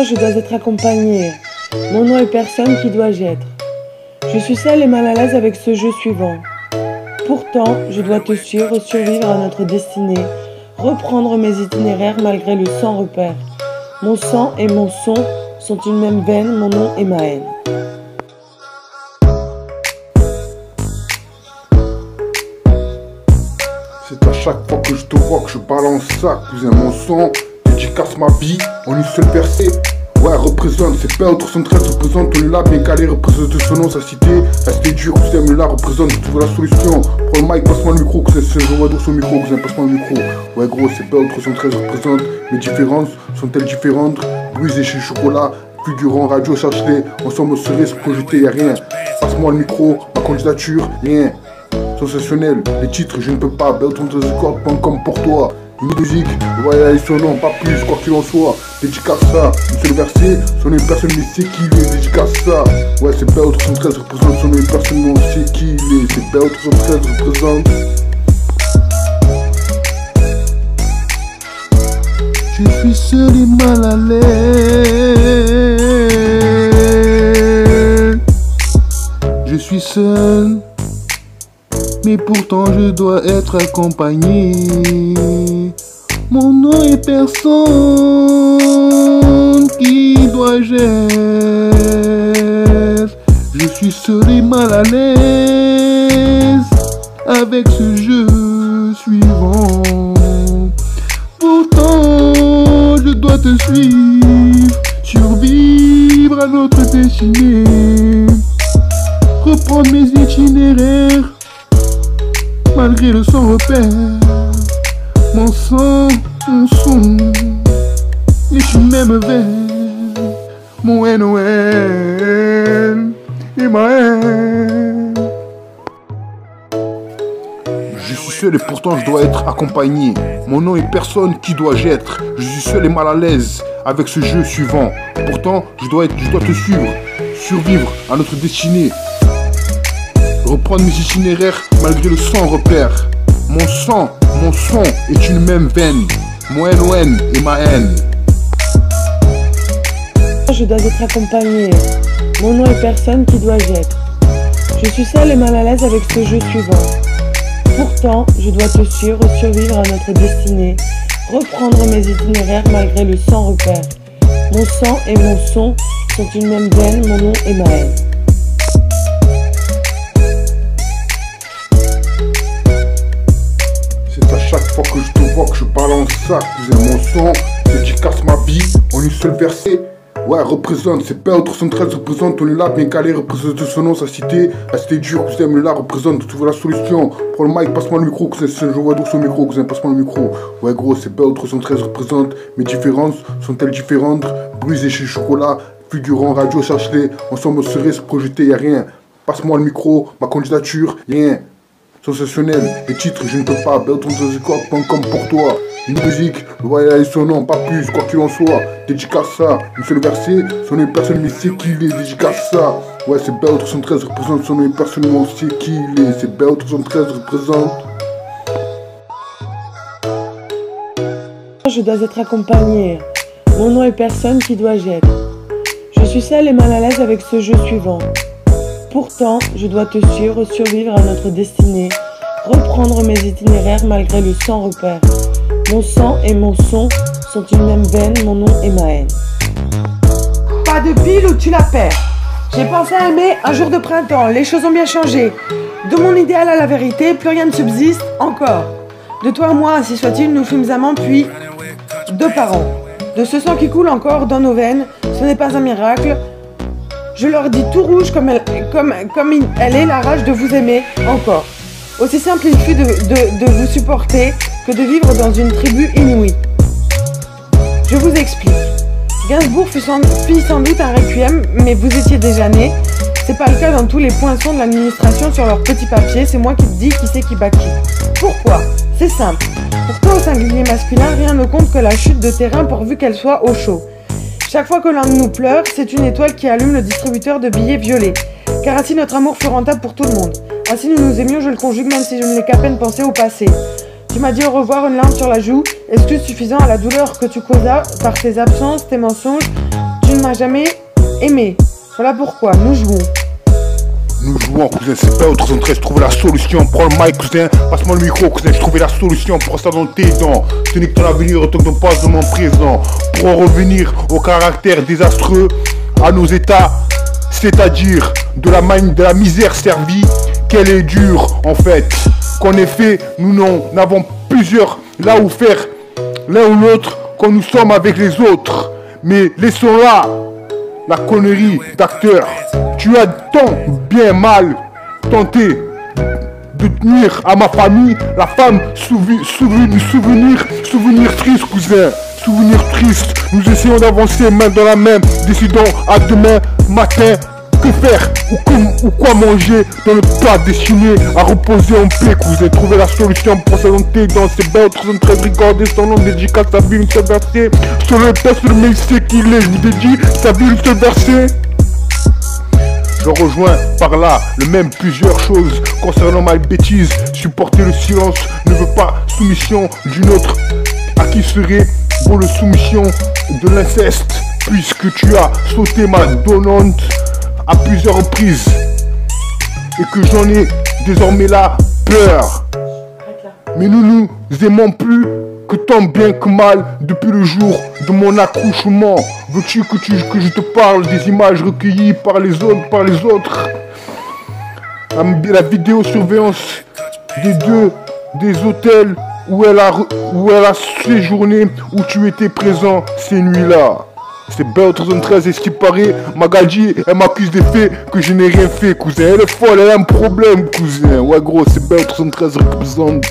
Je dois être accompagnée. Mon nom est personne qui dois-je être. Je suis seule et mal à l'aise avec ce jeu suivant. Pourtant, je dois te suivre, survivre à notre destinée, reprendre mes itinéraires malgré le sans repère. Mon sang et mon son sont une même veine, mon nom est ma haine. C'est à chaque fois que je te vois que je balance ça, cousin, mon son dédicace ma vie en une seule percée. Ouais, représente, c'est pas autre 113, représente, on est là, bien calé, représente son nom, sa cité. Restez dur, cousin, mais là, représente, trouve la solution. Prends le mic, passe-moi le micro, cousin, c'est je vois dans son micro, cousin, passe-moi le micro. Ouais, gros, c'est pas autre 113, représente, mes différences sont-elles différentes? Brisé chez Chocolat, figurant, radio, cherche-les, ensemble on serait se projeter, y'a rien. Passe-moi le micro, ma candidature, rien. Sensationnel, les titres, je ne peux pas, Belton de cordes, pas comme pour toi. Une musique, ouais, son nom, pas plus, quoi qu'il en soit. Dédicace ça, une seule verset, son nom, personne ne sait qui il est, dédicace ça. Ouais, c'est Belton 113 représente, son nom, personne ne sait qui il est, c'est Belton 113 représente. Je suis seul et mal à l'aise. Je suis seul, mais pourtant je dois être accompagné. Mon nom est personne, qui dois-je être? Je suis seul et mal à l'aise avec ce jeu suivant. Pourtant je dois te suivre, survivre à notre destinée, reprendre mes itinéraires malgré le sans repère. Mon sang, mon son est une même veine, mon N-O-N et ma haine. Je suis seul et pourtant je dois être accompagné. Mon nom est personne, qui dois-je être? Je suis seul et mal à l'aise avec ce jeu suivant. Pourtant je dois te suivre, survivre à notre destinée, reprendre mes itinéraires malgré le sans repère. Mon sang, mon son est une même veine, mon N-O-N et ma haine. Je dois être accompagnée. Mon nom est personne qui dois-je être. Je suis seule et mal à l'aise avec ce jeu suivant. Pourtant, je dois te suivre, survivre à notre destinée, reprendre mes itinéraires malgré le sans repère. Mon sang et mon son sont une même veine, mon nom est ma haine. Chaque fois que je te vois que je balance ça, cousin, mon son dédicace ma vie en une seule verset. Ouais, représente, c'est pas autre 113 représente, on est là, bien calé, représente son nom, sa cité. Restez dur, cousin, mais là, représente, trouve la solution. Prends le mic, passe-moi le micro, cousin, je vois dans son micro, cousin, passe-moi le micro. Ouais, gros, c'est pas autre 113 représente, mes différences sont-elles différentes? Brisé chez Chocolat, figurant, radio, cherche-les, ensemble on serait se projeter, y'a rien. Passe-moi le micro, ma candidature, rien. Sensationnel, les titres, je ne peux pas, Belton de cordes, pas comme pour toi. Une musique, ouais, son nom, pas plus, quoi qu'il en soit. Dédicace ça, une seule verset, son nom personne ne sait qui il est, dédicace ça. Ouais, c'est Belton 113 représente, son nom personne ne sait qui il est, c'est Belton 113 représente. Je dois être accompagnée. Mon nom est personne, qui dois-je être? Je suis seule et mal à l'aise avec ce jeu suivant. Pourtant, je dois te suivre, survivre à notre destinée, reprendre mes itinéraires malgré le sans repère. Mon sang et mon son sont une même veine, mon nom est ma haine. Pas de pile ou tu la perds. J'ai pensé à aimer un jour de printemps, les choses ont bien changé. De mon idéal à la vérité, plus rien ne subsiste encore. De toi à moi, ainsi soit-il, nous fûmes amants puis 2 parents. De ce sang qui coule encore dans nos veines, ce n'est pas un miracle. Je leur dis tout rouge comme elle est la rage de vous aimer encore. Aussi simple il fut de vous supporter que de vivre dans une tribu inouïe. Je vous explique. Gainsbourg fit sans doute un requiem, mais vous étiez déjà né. C'est pas le cas dans tous les poinçons de l'administration sur leur petit papier, c'est moi qui te dis qui c'est qui bat qui. Pourquoi? C'est simple. Pour toi au singulier masculin, rien ne compte que la chute de terrain pourvu qu'elle soit au chaud. Chaque fois que l'un de nous pleure, c'est une étoile qui allume le distributeur de billets violets. Car ainsi notre amour fut rentable pour tout le monde. Ainsi nous nous aimions, je le conjugue même si je ne l'ai qu'à peine pensé au passé. Tu m'as dit au revoir, une larme sur la joue, excuse suffisant à la douleur que tu causas par tes absences, tes mensonges, ne m'as jamais aimé. Voilà pourquoi nous jouons. Nous jouons, cousin, c'est pas autre 13, trouver la solution. Prends le mic, cousin, passe-moi le micro, cousin, je trouvais la solution pour ça dans tes dents. Ce n'est que ton avenir, autant que ton passé dans mon présent. Pour en revenir au caractère désastreux, à nos états, c'est-à-dire de la misère servie, qu'elle est dure en fait. Qu'en effet, nous n'en avons plusieurs là où faire l'un ou l'autre quand nous sommes avec les autres. Mais laissons là la connerie d'acteur. Tu as tant bien mal tenté de tenir à ma famille, la femme, souvenir triste, cousin, souvenir triste. Nous essayons d'avancer main dans la main, décidons à demain matin que faire ou quoi manger dans le plat destiné à reposer en paix, cousin. Trouver la solution pour s'allonger dans ces belles 13 regarder son nom dédicace, sa vie une seule versée. Sur le test, le mec sait qu'il est, je vous dédie sa vie une seule versée. Je rejoins par là le même plusieurs choses concernant ma bêtise. Supporter le silence ne veut pas soumission d'une autre. À qui serait pour le soumission de l'inceste, puisque tu as sauté ma donnante à plusieurs reprises et que j'en ai désormais là peur. Mais nous nous aimons plus que tant bien que mal depuis le jour de mon accouchement. Veux-tu que je te parle des images recueillies par les autres? La vidéosurveillance des hôtels où elle a séjourné, où tu étais présent ces nuits-là. C'est Belle 13 et ce qui paraît, Magadji, elle m'accuse des faits que je n'ai rien fait, cousin. Elle est folle, elle a un problème, cousin. Ouais gros, c'est Belle 13 représente.